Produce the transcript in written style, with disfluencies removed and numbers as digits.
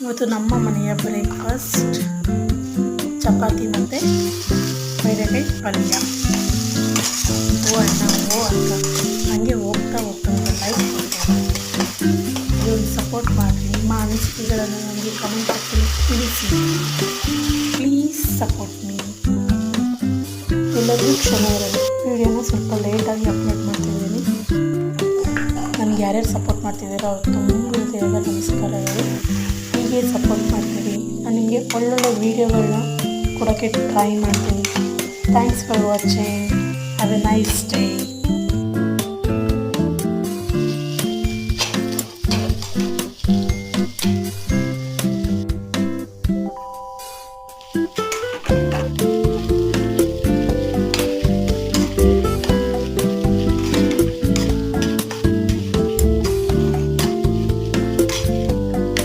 ಇವತ್ತು ನಮ್ಮ ಮನೆಯ ಬ್ರೇಕ್ಫಾಸ್ಟ್ ಚಪಾತಿ ಮತ್ತು ಬೇಳೆಕಾಯಿ ಪಲ್ಯ. ಓ ಅಣ್ಣ ಓ ಅಕ್ಕ ಹಾಗೆ ಹೋಗ್ತಾ ಲೈಕ್ ಕೊಡ್ತಾರೆ. ಇದೊಂದು ಸಪೋರ್ಟ್ ಮಾಡಿರಿ. ನಿಮ್ಮ ಅನಿಸಿಕೆಗಳನ್ನು ನನಗೆ ಕಮೆಂಟ್ ಬಾಕ್ಸಲ್ಲಿ ತಿಳಿಸಿ. Please support me. ಎಲ್ಲರಿಗೂ ಕ್ಷಮೆ ಇರಲಿ. ವಿಡಿಯೋನ ಸ್ವಲ್ಪ ಲೇಟಾಗಿ ಅಪ್ಲೋಡ್ ಮಾಡ್ತಿದ್ದೀನಿ. ನನಗೆ ಯಾರ್ಯಾರು ಸಪೋರ್ಟ್ ಮಾಡ್ತಿದ್ದೀರೋ ಅವ್ರು ತುಂಬ ಹೃದಯದ ನಮಸ್ಕಾರಗಳು. ಹೀಗೆ ಸಪೋರ್ಟ್ ಮಾಡ್ತೀವಿ. ನಾನು ನಿಮಗೆ ಒಳ್ಳೊಳ್ಳೆ ವೀಡಿಯೋಗಳನ್ನ ಕೊಡೋಕ್ಕೆ ಟ್ರೈ ಮಾಡ್ತೀನಿ. Thanks for watching. Have A nice day.